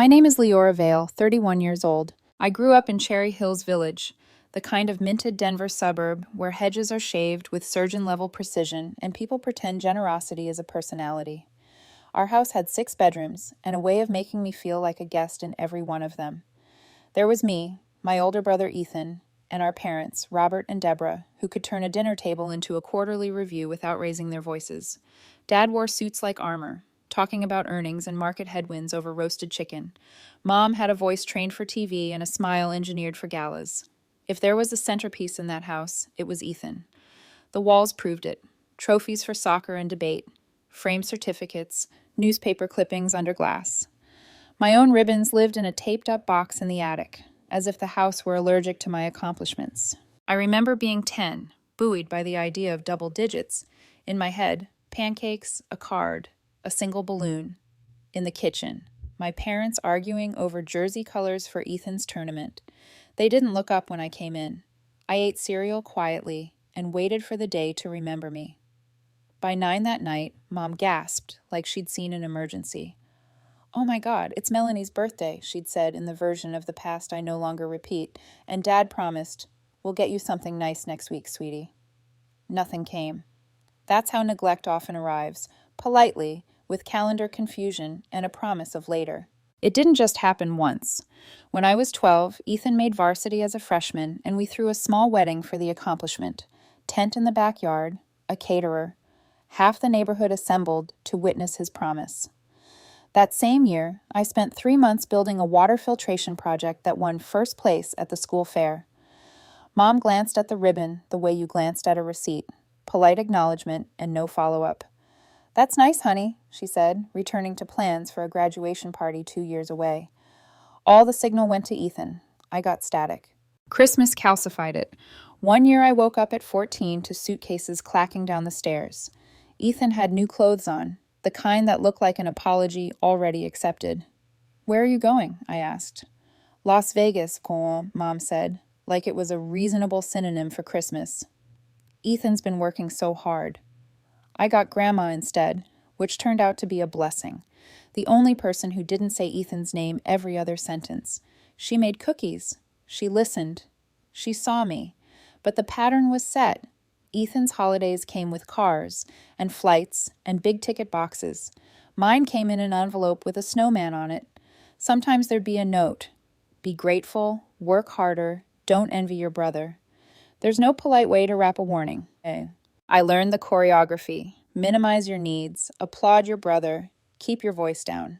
My name is Leora Vale, 31 years old. I grew up in Cherry Hills Village, the kind of minted Denver suburb where hedges are shaved with surgeon-level precision and people pretend generosity is a personality. Our house had 6 bedrooms and a way of making me feel like a guest in every one of them. There was me, my older brother Ethan, and our parents, Robert and Deborah, who could turn a dinner table into a quarterly review without raising their voices. Dad wore suits like armor, talking about earnings and market headwinds over roasted chicken. Mom had a voice trained for TV and a smile engineered for galas. If there was a centerpiece in that house, it was Ethan. The walls proved it. Trophies for soccer and debate, framed certificates, newspaper clippings under glass. My own ribbons lived in a taped-up box in the attic, as if the house were allergic to my accomplishments. I remember being 10, buoyed by the idea of double digits. In my head, pancakes, a card, a single balloon. In the kitchen, my parents arguing over jersey colors for Ethan's tournament. They didn't look up when I came in. I ate cereal quietly and waited for the day to remember me. By 9 that night, Mom gasped like she'd seen an emergency. "Oh my God, it's Melanie's birthday," she'd said in the version of the past I no longer repeat, and Dad promised, "We'll get you something nice next week, sweetie." Nothing came. That's how neglect often arrives, politely, with calendar confusion and a promise of later. It didn't just happen once. When I was 12, Ethan made varsity as a freshman, and we threw a small wedding for the accomplishment. Tent in the backyard, a caterer. Half the neighborhood assembled to witness his promise. That same year, I spent 3 months building a water filtration project that won first place at the school fair. Mom glanced at the ribbon the way you glanced at a receipt. Polite acknowledgement and no follow-up. "That's nice, honey," she said, returning to plans for a graduation party 2 years away. All the signal went to Ethan. I got static. Christmas calcified it. One year I woke up at 14 to suitcases clacking down the stairs. Ethan had new clothes on, the kind that looked like an apology already accepted. "Where are you going?" I asked. "Las Vegas, Mom said, like it was a reasonable synonym for Christmas. Ethan's been working so hard. I got Grandma instead, which turned out to be a blessing. The only person who didn't say Ethan's name every other sentence. She made cookies. She listened. She saw me. But the pattern was set. Ethan's holidays came with cars and flights and big-ticket boxes. Mine came in an envelope with a snowman on it. Sometimes there'd be a note. Be grateful, work harder, don't envy your brother. There's no polite way to wrap a warning. I learned the choreography. Minimize your needs, applaud your brother, keep your voice down.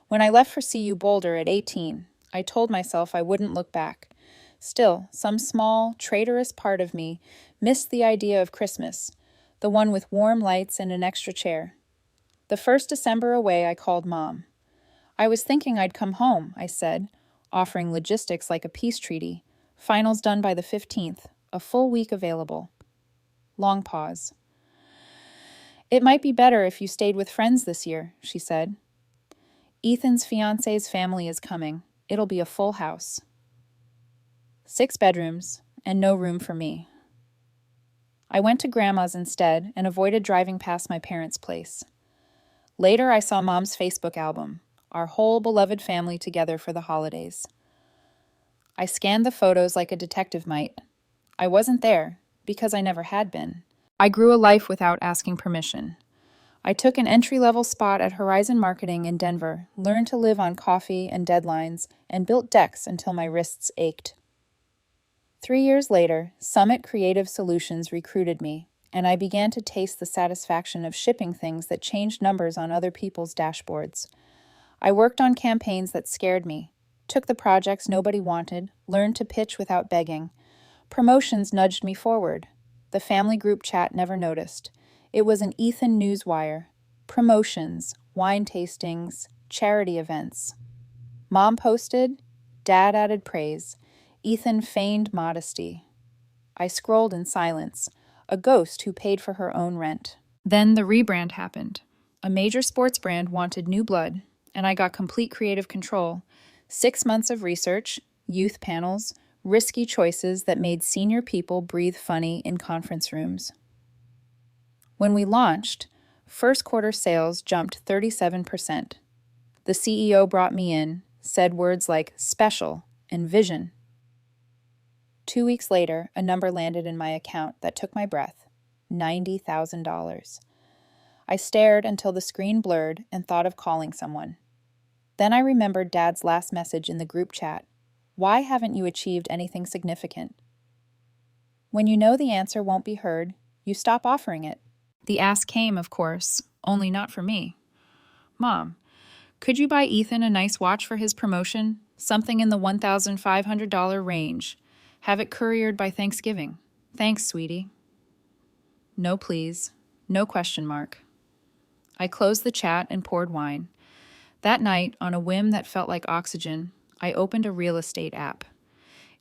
When I left for CU Boulder at 18, I told myself I wouldn't look back. Still, some small, traitorous part of me missed the idea of Christmas, the one with warm lights and an extra chair. The first December away, I called Mom. "I was thinking I'd come home," I said, offering logistics like a peace treaty. Finals done by the 15th, a full week available. Long pause. "It might be better if you stayed with friends this year," she said. "Ethan's fiance's family is coming. It'll be a full house." 6 bedrooms, and no room for me. I went to Grandma's instead and avoided driving past my parents' place. Later, I saw Mom's Facebook album, our whole beloved family together for the holidays. I scanned the photos like a detective might. I wasn't there, because I never had been. I grew a life without asking permission. I took an entry-level spot at Horizon Marketing in Denver, learned to live on coffee and deadlines, and built decks until my wrists ached. 3 years later, Summit Creative Solutions recruited me, and I began to taste the satisfaction of shipping things that changed numbers on other people's dashboards. I worked on campaigns that scared me, took the projects nobody wanted, learned to pitch without begging. Promotions nudged me forward. The family group chat never noticed. It was an Ethan newswire. Promotions, wine tastings, charity events. Mom posted, Dad added praise. Ethan feigned modesty. I scrolled in silence, a ghost who paid for her own rent. Then the rebrand happened. A major sports brand wanted new blood, and I got complete creative control. 6 months of research, youth panels, risky choices that made senior people breathe funny in conference rooms. When we launched, first quarter sales jumped 37%. The CEO brought me in, said words like special and vision. 2 weeks later, a number landed in my account that took my breath. $90,000. I stared until the screen blurred and thought of calling someone. Then I remembered Dad's last message in the group chat. Why haven't you achieved anything significant? When you know the answer won't be heard, you stop offering it. The ask came, of course, only not for me. Mom, could you buy Ethan a nice watch for his promotion? Something in the $1,500 range. Have it couriered by Thanksgiving. Thanks, sweetie. No, please. No question mark. I closed the chat and poured wine. That night, on a whim that felt like oxygen, I opened a real estate app.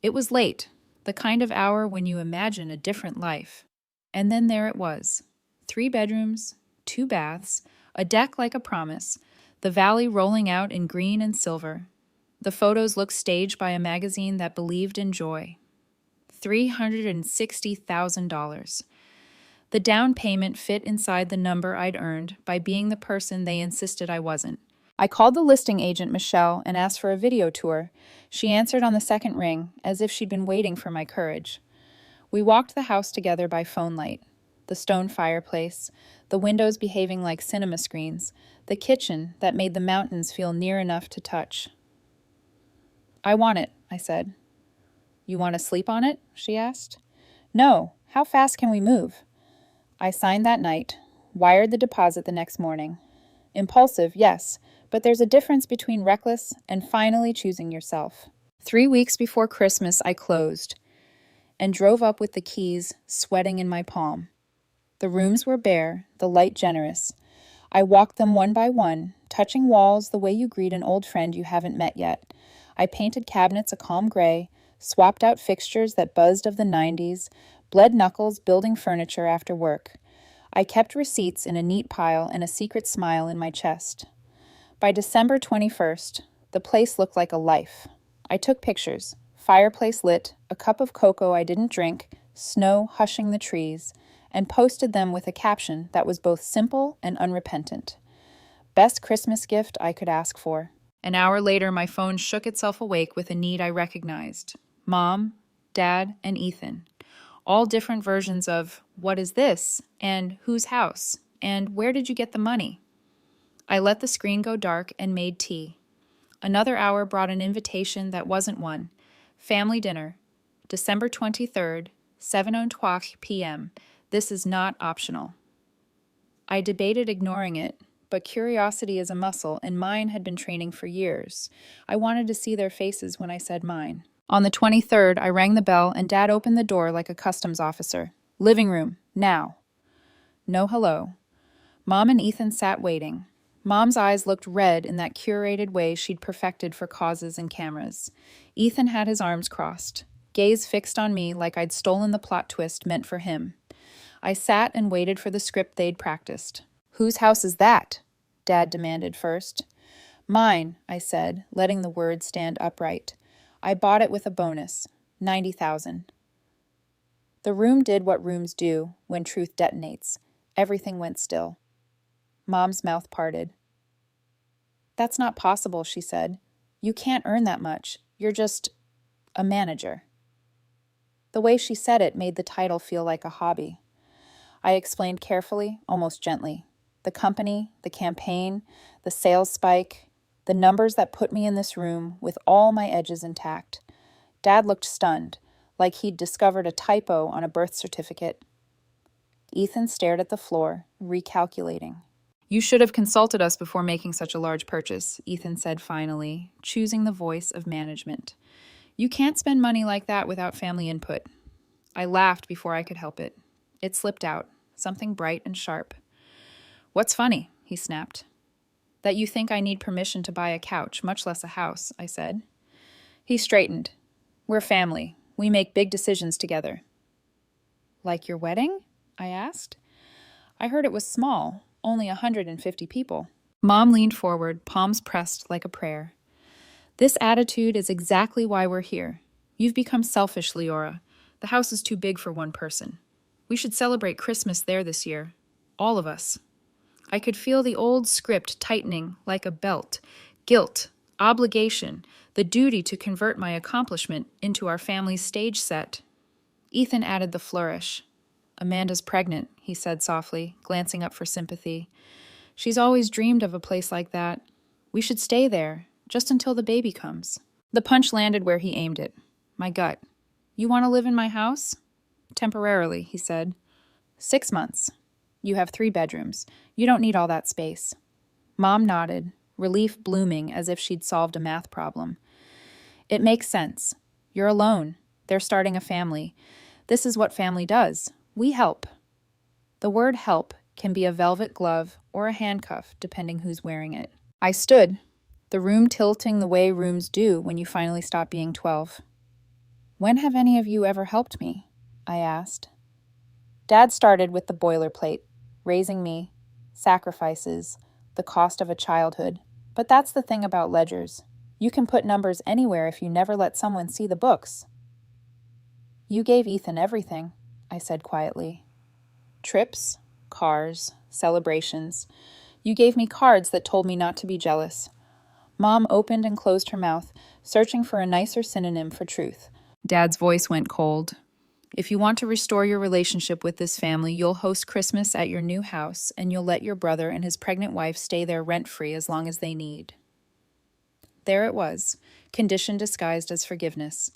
It was late, the kind of hour when you imagine a different life. And then there it was. 3 bedrooms, 2 baths, a deck like a promise, the valley rolling out in green and silver. The photos looked staged by a magazine that believed in joy. $360,000. The down payment fit inside the number I'd earned by being the person they insisted I wasn't. I called the listing agent, Michelle, and asked for a video tour. She answered on the second ring, as if she'd been waiting for my courage. We walked the house together by phone light. The stone fireplace, the windows behaving like cinema screens, the kitchen that made the mountains feel near enough to touch. I want it, I said. You want to sleep on it? She asked. No. How fast can we move? I signed that night, wired the deposit the next morning. Impulsive, yes, but there's a difference between reckless and finally choosing yourself. 3 weeks before Christmas, I closed and drove up with the keys, sweating in my palm. The rooms were bare, the light generous. I walked them one by one, touching walls the way you greet an old friend you haven't met yet. I painted cabinets a calm gray, swapped out fixtures that buzzed of the 90s, bled knuckles building furniture after work. I kept receipts in a neat pile and a secret smile in my chest. By December 21st, the place looked like a life. I took pictures, fireplace lit, a cup of cocoa I didn't drink, snow hushing the trees, and posted them with a caption that was both simple and unrepentant. Best Christmas gift I could ask for. An hour later, my phone shook itself awake with a need I recognized. Mom, Dad, and Ethan. All different versions of, what is this? And whose house? And where did you get the money? I let the screen go dark and made tea. Another hour brought an invitation that wasn't one. Family dinner, December 23rd, 7:03 p.m. This is not optional. I debated ignoring it, but curiosity is a muscle, and mine had been training for years. I wanted to see their faces when I said mine. On the 23rd, I rang the bell, and Dad opened the door like a customs officer. Living room, now. No hello. Mom and Ethan sat waiting. Mom's eyes looked red in that curated way she'd perfected for causes and cameras. Ethan had his arms crossed, gaze fixed on me like I'd stolen the plot twist meant for him. I sat and waited for the script they'd practiced. Whose house is that? Dad demanded first. Mine, I said, letting the words stand upright. I bought it with a bonus, $90,000. The room did what rooms do when truth detonates. Everything went still. Mom's mouth parted. That's not possible, she said. You can't earn that much. You're just a manager. The way she said it made the title feel like a hobby. I explained carefully, almost gently. The company, the campaign, the sales spike, the numbers that put me in this room with all my edges intact. Dad looked stunned, like he'd discovered a typo on a birth certificate. Ethan stared at the floor, recalculating. You should have consulted us before making such a large purchase, Ethan said finally, choosing the voice of management. You can't spend money like that without family input. I laughed before I could help it. It slipped out, something bright and sharp. What's funny? He snapped. That you think I need permission to buy a couch, much less a house, I said. He straightened. We're family. We make big decisions together. Like your wedding? I asked. I heard it was small, only 150 people. Mom leaned forward, palms pressed like a prayer. This attitude is exactly why we're here. You've become selfish, Leora. The house is too big for one person. We should celebrate Christmas there this year. All of us. I could feel the old script tightening like a belt. Guilt, Obligation, the duty to convert my accomplishment into our family's stage set. Ethan added the flourish. Amanda's pregnant, he said softly, glancing up for sympathy. She's always dreamed of a place like that. We should stay there, just until the baby comes. The punch landed where he aimed it. My gut. You want to live in my house? Temporarily, he said. 6 months. You have 3 bedrooms. You don't need all that space. Mom nodded, relief blooming as if she'd solved a math problem. It makes sense. You're alone. They're starting a family. This is what family does. We help. The word help can be a velvet glove or a handcuff, depending who's wearing it. I stood, the room tilting the way rooms do when you finally stop being 12. When have any of you ever helped me? I asked. Dad started with the boilerplate, raising me, sacrifices, the cost of a childhood. But that's the thing about ledgers. You can put numbers anywhere if you never let someone see the books. You gave Ethan everything, I said quietly. Trips, cars, celebrations. You gave me cards that told me not to be jealous. Mom opened and closed her mouth, searching for a nicer synonym for truth. Dad's voice went cold. If you want to restore your relationship with this family, you'll host Christmas at your new house, and you'll let your brother and his pregnant wife stay there rent-free as long as they need. There it was, condition disguised as forgiveness.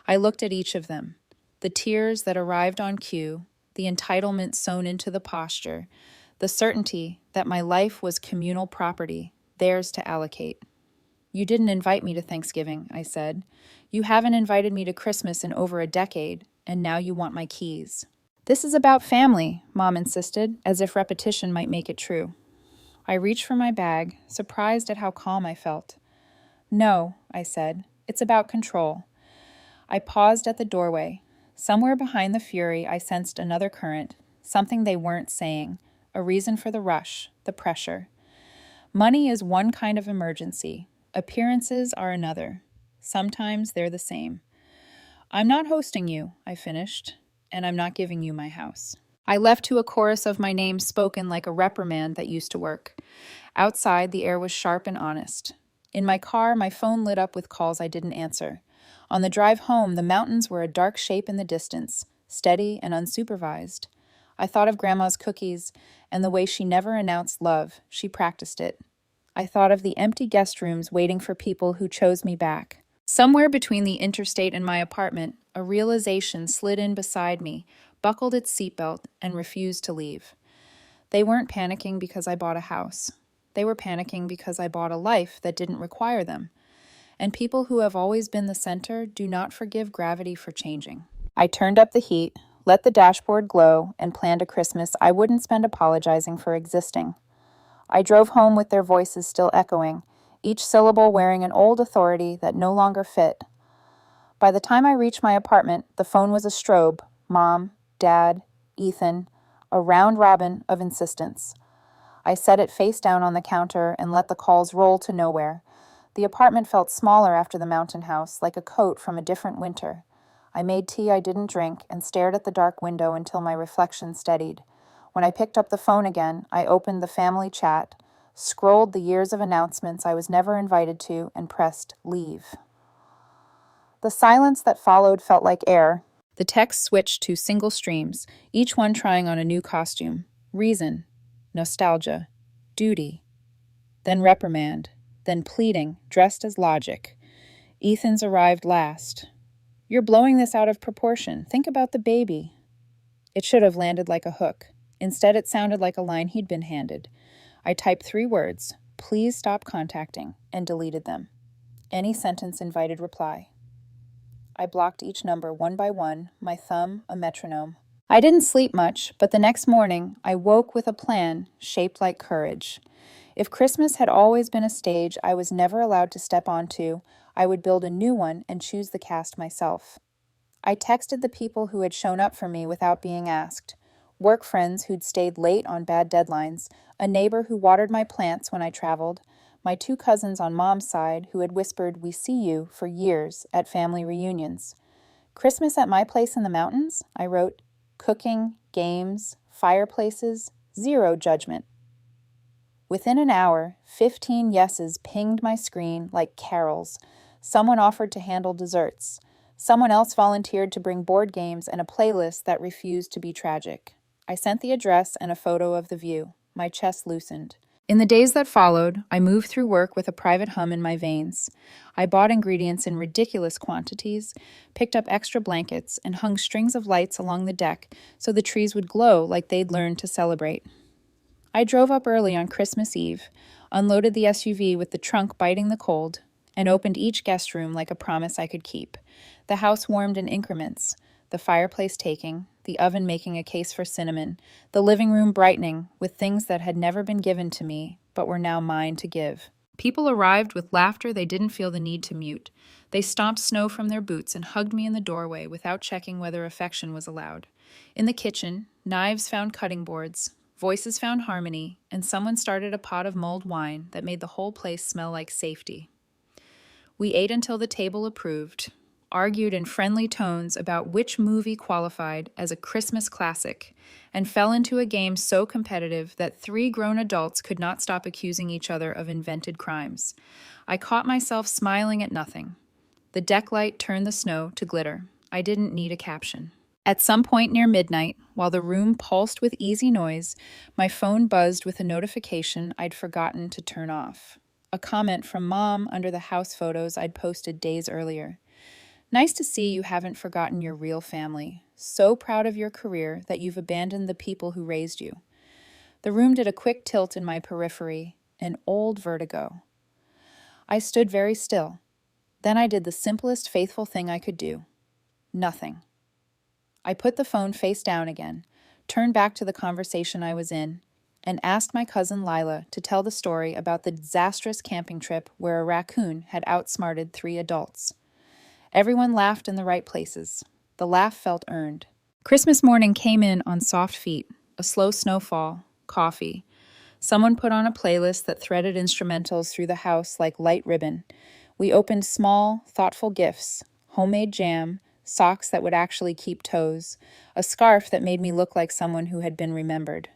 I looked at each of them. The tears that arrived on cue, the entitlement sewn into the posture, the certainty that my life was communal property, theirs to allocate. You didn't invite me to Thanksgiving, I said. You haven't invited me to Christmas in over a decade, and now you want my keys. This is about family, Mom insisted, as if repetition might make it true. I reached for my bag, surprised at how calm I felt. No, I said, it's about control. I paused at the doorway. Somewhere behind the fury, I sensed another current, something they weren't saying, a reason for the rush, the pressure. Money is one kind of emergency. Appearances are another. Sometimes they're the same. I'm not hosting you, I finished, and I'm not giving you my house. I left to a chorus of my name spoken like a reprimand that used to work. Outside, the air was sharp and honest. In my car, my phone lit up with calls I didn't answer. On the drive home, the mountains were a dark shape in the distance, steady and unsupervised. I thought of Grandma's cookies and the way she never announced love, she practiced it. I thought of the empty guest rooms waiting for people who chose me back. Somewhere between the interstate and my apartment, a realization slid in beside me, buckled its seatbelt, and refused to leave. They weren't panicking because I bought a house. They were panicking because I bought a life that didn't require them. And people who have always been the center do not forgive gravity for changing. I turned up the heat, let the dashboard glow, and planned a Christmas I wouldn't spend apologizing for existing. I drove home with their voices still echoing, each syllable wearing an old authority that no longer fit. By the time I reached my apartment, the phone was a strobe, Mom, Dad, Ethan, a round robin of insistence. I set it face down on the counter and let the calls roll to nowhere. The apartment felt smaller after the mountain house, like a coat from a different winter. I made tea I didn't drink and stared at the dark window until my reflection steadied. When I picked up the phone again, I opened the family chat, scrolled the years of announcements I was never invited to, and pressed leave. The silence that followed felt like air. The text switched to single streams, each one trying on a new costume. Reason, nostalgia, duty, then reprimand, then pleading, dressed as logic. Ethan's arrived last. You're blowing this out of proportion. Think about the baby. It should have landed like a hook. Instead, it sounded like a line he'd been handed. I typed 3 words, please stop contacting, and deleted them. Any sentence invited reply. I blocked each number one by one, my thumb a metronome. I didn't sleep much, but the next morning, I woke with a plan shaped like courage. If Christmas had always been a stage I was never allowed to step onto, I would build a new one and choose the cast myself. I texted the people who had shown up for me without being asked. Work friends who'd stayed late on bad deadlines, a neighbor who watered my plants when I traveled, my 2 cousins on Mom's side who had whispered, "We see you," for years at family reunions. Christmas at my place in the mountains, I wrote, cooking, games, fireplaces, 0 judgment. Within an hour, 15 yeses pinged my screen like carols. Someone offered to handle desserts. Someone else volunteered to bring board games and a playlist that refused to be tragic. I sent the address and a photo of the view. My chest loosened. In the days that followed, I moved through work with a private hum in my veins. I bought ingredients in ridiculous quantities, picked up extra blankets, and hung strings of lights along the deck so the trees would glow like they'd learned to celebrate. I drove up early on Christmas Eve, unloaded the SUV with the trunk biting the cold, and opened each guest room like a promise I could keep. The house warmed in increments, the fireplace taking, the oven making a case for cinnamon, the living room brightening with things that had never been given to me, but were now mine to give. People arrived with laughter they didn't feel the need to mute. They stomped snow from their boots and hugged me in the doorway without checking whether affection was allowed. In the kitchen, knives found cutting boards, voices found harmony, and someone started a pot of mulled wine that made the whole place smell like safety. We ate until the table approved, argued in friendly tones about which movie qualified as a Christmas classic, and fell into a game so competitive that 3 grown adults could not stop accusing each other of invented crimes. I caught myself smiling at nothing. The deck light turned the snow to glitter. I didn't need a caption. At some point near midnight, while the room pulsed with easy noise, my phone buzzed with a notification I'd forgotten to turn off. A comment from Mom under the house photos I'd posted days earlier. Nice to see you haven't forgotten your real family. So proud of your career that you've abandoned the people who raised you. The room did a quick tilt in my periphery, an old vertigo. I stood very still. Then I did the simplest faithful thing I could do. Nothing. I put the phone face down again, turned back to the conversation I was in, and asked my cousin Lila to tell the story about the disastrous camping trip where a raccoon had outsmarted 3 adults. Everyone laughed in the right places. The laugh felt earned. Christmas morning came in on soft feet, a slow snowfall, coffee. Someone put on a playlist that threaded instrumentals through the house like light ribbon. We opened small, thoughtful gifts, homemade jam, socks that would actually keep toes, a scarf that made me look like someone who had been remembered.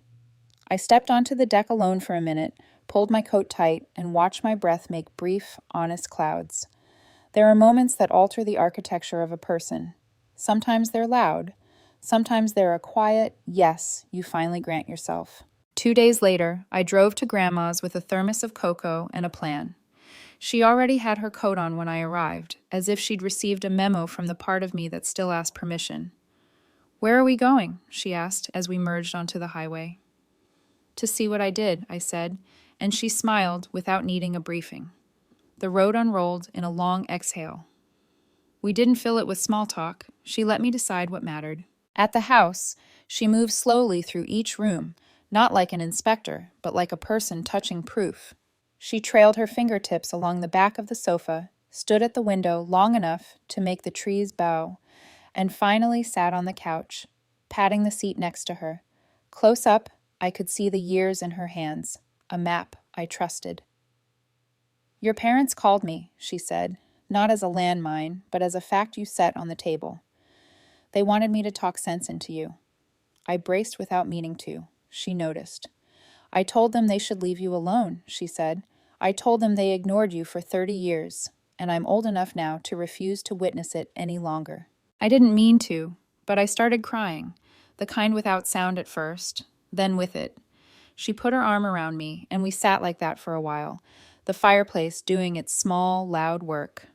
I stepped onto the deck alone for a minute, pulled my coat tight, and watched my breath make brief, honest clouds. There are moments that alter the architecture of a person. Sometimes they're loud. Sometimes they're a quiet yes you finally grant yourself. 2 days later, I drove to Grandma's with a thermos of cocoa and a plan. She already had her coat on when I arrived, as if she'd received a memo from the part of me that still asked permission. "Where are we going?" she asked as we merged onto the highway. "To see what I did," I said, and she smiled without needing a briefing. The road unrolled in a long exhale. We didn't fill it with small talk. She let me decide what mattered. At the house, she moved slowly through each room, not like an inspector, but like a person touching proof. She trailed her fingertips along the back of the sofa, stood at the window long enough to make the trees bow, and finally sat on the couch, patting the seat next to her. Close up, I could see the years in her hands, a map I trusted. "Your parents called me," she said, not as a landmine, but as a fact you set on the table. "They wanted me to talk sense into you." I braced without meaning to. She noticed. "I told them they should leave you alone," she said. "I told them they ignored you for 30 years, and I'm old enough now to refuse to witness it any longer." I didn't mean to, but I started crying, the kind without sound at first, then with it. She put her arm around me, and we sat like that for a while, the fireplace doing its small, loud work.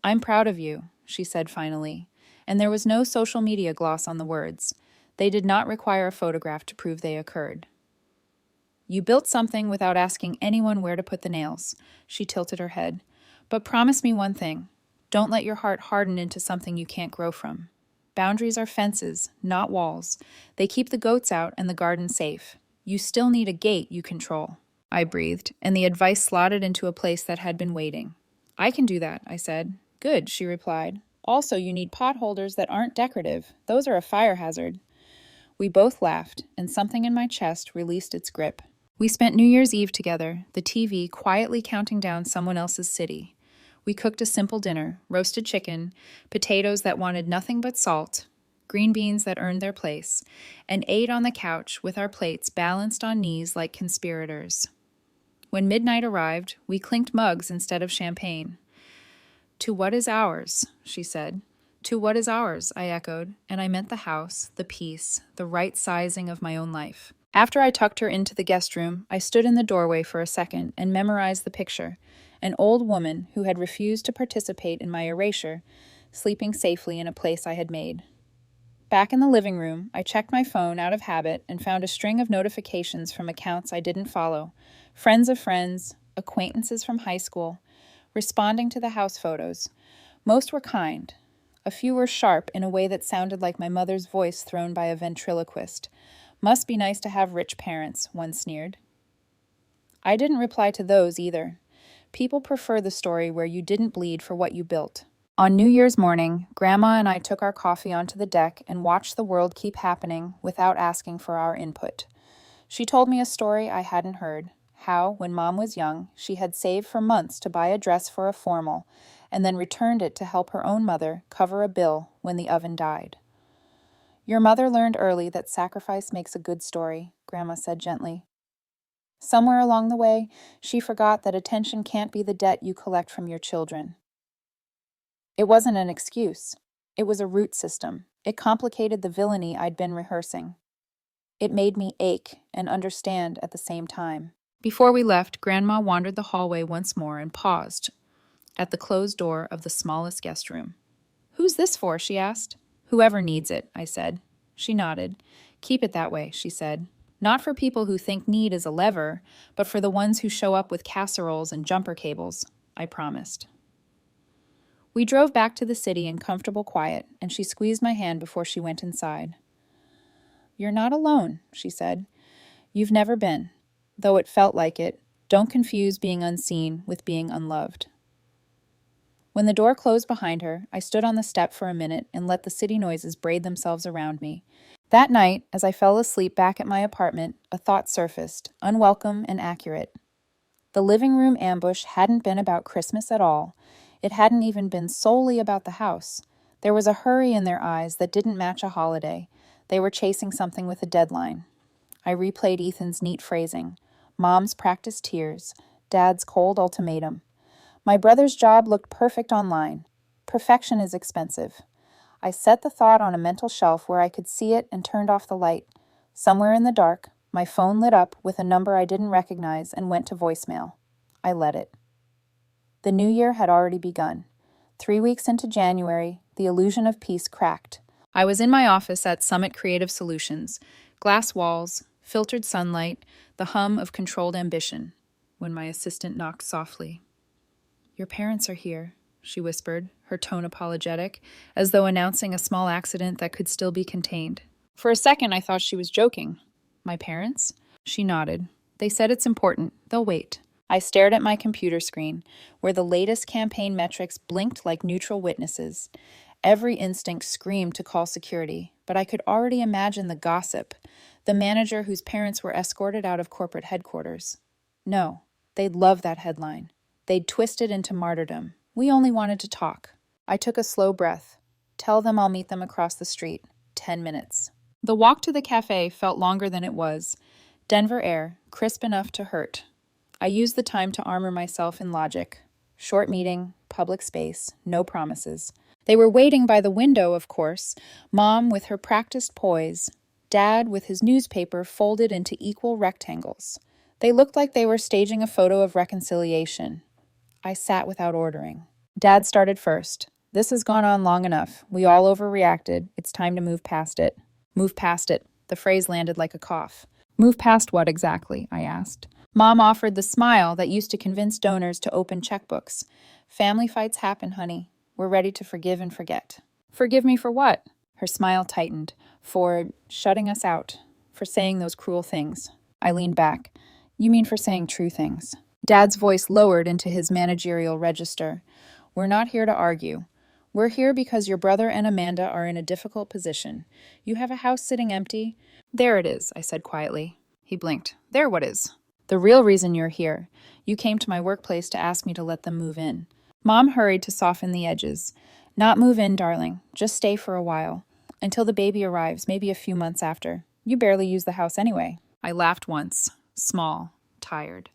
"I'm proud of you," she said finally, and there was no social media gloss on the words. They did not require a photograph to prove they occurred. "You built something without asking anyone where to put the nails," she tilted her head. "But promise me one thing. Don't let your heart harden into something you can't grow from. Boundaries are fences, not walls. They keep the goats out and the garden safe. You still need a gate you control." I breathed, and the advice slotted into a place that had been waiting. "I can do that," I said. "Good," she replied. "Also, you need potholders that aren't decorative. Those are a fire hazard." We both laughed, and something in my chest released its grip. We spent New Year's Eve together, the TV quietly counting down someone else's city. We cooked a simple dinner, roasted chicken, potatoes that wanted nothing but salt, green beans that earned their place, and ate on the couch with our plates balanced on knees like conspirators. When midnight arrived, we clinked mugs instead of champagne. "To what is ours?" she said. "To what is ours?" I echoed, and I meant the house, the peace, the right sizing of my own life. After I tucked her into the guest room, I stood in the doorway for a second and memorized the picture: an old woman who had refused to participate in my erasure, sleeping safely in a place I had made. Back in the living room, I checked my phone out of habit and found a string of notifications from accounts I didn't follow, friends of friends, acquaintances from high school, responding to the house photos. Most were kind. A few were sharp in a way that sounded like my mother's voice thrown by a ventriloquist. "Must be nice to have rich parents," one sneered. I didn't reply to those either. People prefer the story where you didn't bleed for what you built. On New Year's morning, Grandma and I took our coffee onto the deck and watched the world keep happening without asking for our input. She told me a story I hadn't heard: how, when Mom was young, she had saved for months to buy a dress for a formal, and then returned it to help her own mother cover a bill when the oven died. "Your mother learned early that sacrifice makes a good story," Grandma said gently. "Somewhere along the way, she forgot that attention can't be the debt you collect from your children." It wasn't an excuse. It was a root system. It complicated the villainy I'd been rehearsing. It made me ache and understand at the same time. Before we left, Grandma wandered the hallway once more and paused at the closed door of the smallest guest room. "Who's this for?" she asked. "Whoever needs it," I said. She nodded. "Keep it that way," she said. "Not for people who think need is a lever, but for the ones who show up with casseroles and jumper cables," I promised. We drove back to the city in comfortable quiet, and she squeezed my hand before she went inside. "You're not alone," she said. "You've never been. Though it felt like it, don't confuse being unseen with being unloved." When the door closed behind her, I stood on the step for a minute and let the city noises braid themselves around me. That night, as I fell asleep back at my apartment, a thought surfaced, unwelcome and accurate. The living room ambush hadn't been about Christmas at all. It hadn't even been solely about the house. There was a hurry in their eyes that didn't match a holiday. They were chasing something with a deadline. I replayed Ethan's neat phrasing: Mom's practiced tears, Dad's cold ultimatum. My brother's job looked perfect online. Perfection is expensive. I set the thought on a mental shelf where I could see it and turned off the light. Somewhere in the dark, my phone lit up with a number I didn't recognize and went to voicemail. I let it. The new year had already begun. 3 weeks into January, the illusion of peace cracked. I was in my office at Summit Creative Solutions, glass walls, filtered sunlight, the hum of controlled ambition, when my assistant knocked softly. "Your parents are here," she whispered, her tone apologetic, as though announcing a small accident that could still be contained. For a second, I thought she was joking. "My parents?" She nodded. "They said it's important. They'll wait." I stared at my computer screen, where the latest campaign metrics blinked like neutral witnesses. Every instinct screamed to call security, but I could already imagine the gossip, the manager whose parents were escorted out of corporate headquarters. No, they'd love that headline. They'd twist it into martyrdom. We only wanted to talk. I took a slow breath. Tell them I'll meet them across the street. 10 minutes. The walk to the cafe felt longer than it was. Denver air, crisp enough to hurt. I used the time to armor myself in logic. Short meeting, public space, no promises. They were waiting by the window, of course, Mom with her practiced poise, Dad with his newspaper folded into equal rectangles. They looked like they were staging a photo of reconciliation. I sat without ordering. Dad started first. "This has gone on long enough. We all overreacted. It's time to move past it." Move past it. The phrase landed like a cough. Move past what exactly? I asked. Mom offered the smile that used to convince donors to open checkbooks. "Family fights happen, honey. We're ready to forgive and forget." "Forgive me for what?" Her smile tightened. "For shutting us out. For saying those cruel things." I leaned back. "You mean for saying true things?" Dad's voice lowered into his managerial register. "We're not here to argue. We're here because your brother and Amanda are in a difficult position. You have a house sitting empty." "There it is," I said quietly. He blinked. "There what is?" "The real reason you're here. You came to my workplace to ask me to let them move in." Mom hurried to soften the edges. "Not move in, darling. Just stay for a while. Until the baby arrives, maybe a few months after. You barely use the house anyway. I laughed once, small, tired.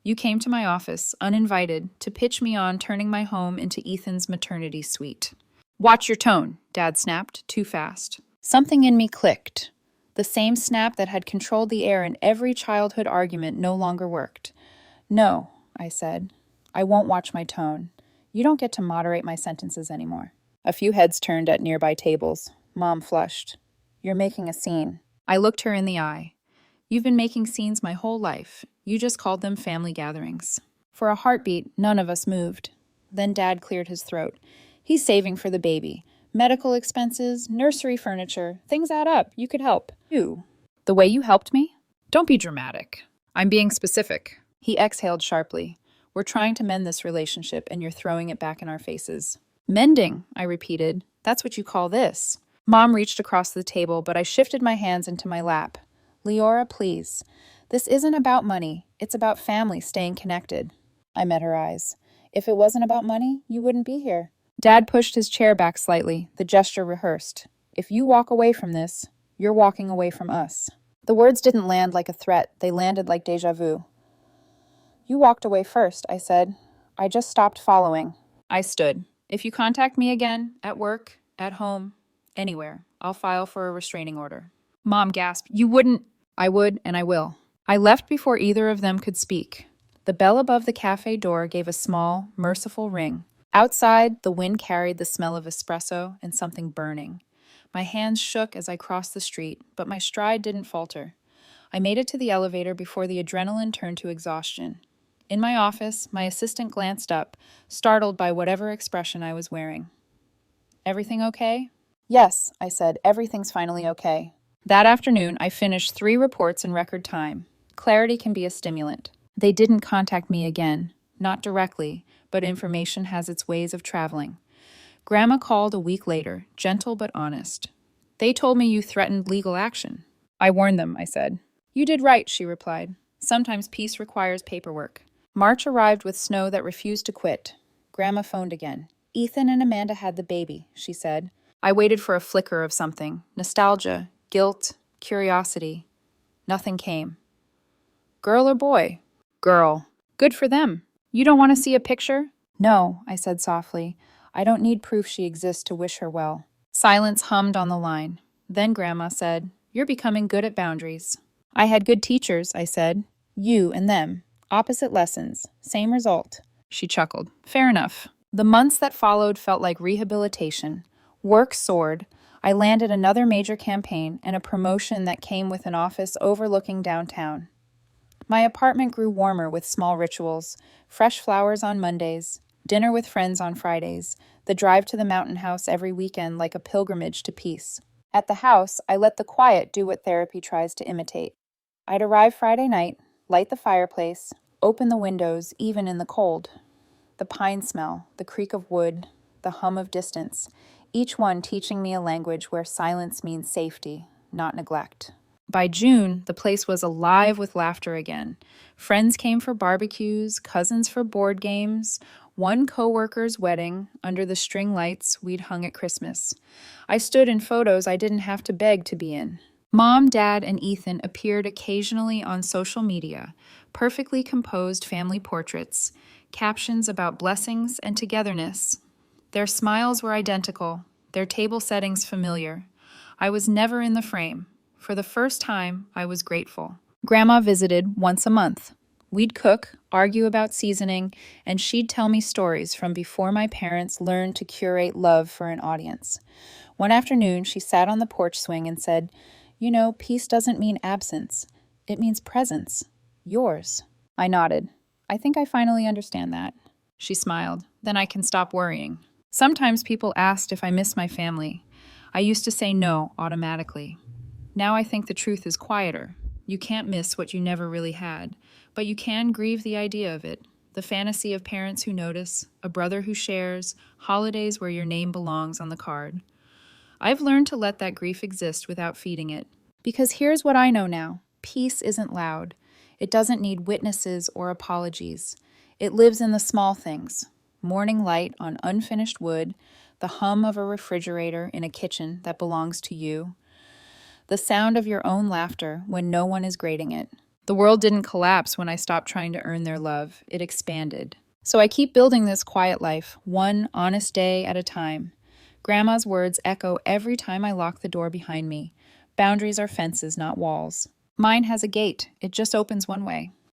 You came to my office, uninvited, to pitch me on turning my home into Ethan's maternity suite. Watch your tone, Dad snapped, too fast. Something in me clicked. The same snap that had controlled the air in every childhood argument no longer worked. No, I said. I won't watch my tone. You don't get to moderate my sentences anymore. A few heads turned at nearby tables. Mom flushed. You're making a scene. I looked her in the eye. You've been making scenes my whole life. You just called them family gatherings. For a heartbeat, none of us moved. Then Dad cleared his throat. He's saving for the baby. Medical expenses, nursery furniture, things add up. You could help. You. The way you helped me? Don't be dramatic. I'm being specific. He exhaled sharply. We're trying to mend this relationship, and you're throwing it back in our faces. Mending, I repeated. That's what you call this. Mom reached across the table, but I shifted my hands into my lap. Leora, please. This isn't about money. It's about family staying connected. I met her eyes. If it wasn't about money, you wouldn't be here. Dad pushed his chair back slightly, the gesture rehearsed. If you walk away from this, you're walking away from us. The words didn't land like a threat. They landed like déjà vu. You walked away first, I said. I just stopped following. I stood. If you contact me again, at work, at home, anywhere, I'll file for a restraining order. Mom gasped. You wouldn't. I would, and I will. I left before either of them could speak. The bell above the cafe door gave a small, merciful ring. Outside, the wind carried the smell of espresso and something burning. My hands shook as I crossed the street, but my stride didn't falter. I made it to the elevator before the adrenaline turned to exhaustion. In my office, my assistant glanced up, startled by whatever expression I was wearing. Everything okay? Yes, I said, everything's finally okay. That afternoon, I finished 3 reports in record time. Clarity can be a stimulant. They didn't contact me again, not directly, but information has its ways of traveling. Grandma called a week later, gentle but honest. They told me you threatened legal action. I warned them, I said. You did right, she replied. Sometimes peace requires paperwork. March arrived with snow that refused to quit. Grandma phoned again. Ethan and Amanda had the baby, she said. I waited for a flicker of something. Nostalgia, guilt, curiosity. Nothing came. Girl or boy? Girl. Good for them. You don't want to see a picture? No, I said softly. I don't need proof she exists to wish her well. Silence hummed on the line. Then Grandma said, You're becoming good at boundaries. I had good teachers, I said. You and them. Opposite lessons. Same result. She chuckled. Fair enough. The months that followed felt like rehabilitation. Work soared. I landed another major campaign and a promotion that came with an office overlooking downtown. My apartment grew warmer with small rituals, fresh flowers on Mondays, dinner with friends on Fridays, the drive to the mountain house every weekend like a pilgrimage to peace. At the house, I let the quiet do what therapy tries to imitate. I'd arrive Friday night, light the fireplace, open the windows even in the cold. The pine smell, the creak of wood, the hum of distance, each one teaching me a language where silence means safety, not neglect. By June, the place was alive with laughter again. Friends came for barbecues, cousins for board games, one coworker's wedding under the string lights we'd hung at Christmas. I stood in photos I didn't have to beg to be in. Mom, Dad, and Ethan appeared occasionally on social media, perfectly composed family portraits, captions about blessings and togetherness. Their smiles were identical, their table settings familiar. I was never in the frame. For the first time, I was grateful. Grandma visited once a month. We'd cook, argue about seasoning, and she'd tell me stories from before my parents learned to curate love for an audience. One afternoon, she sat on the porch swing and said, You know, peace doesn't mean absence. It means presence. Yours. I nodded. I think I finally understand that. She smiled. Then I can stop worrying. Sometimes people asked if I miss my family. I used to say no automatically. Now I think the truth is quieter. You can't miss what you never really had, but you can grieve the idea of it. The fantasy of parents who notice, a brother who shares, holidays where your name belongs on the card. I've learned to let that grief exist without feeding it. Because here's what I know now. Peace isn't loud. It doesn't need witnesses or apologies. It lives in the small things. Morning light on unfinished wood, the hum of a refrigerator in a kitchen that belongs to you, the sound of your own laughter when no one is grating it. The world didn't collapse when I stopped trying to earn their love. It expanded. So I keep building this quiet life, one honest day at a time. Grandma's words echo every time I lock the door behind me. Boundaries are fences, not walls. Mine has a gate. It just opens one way.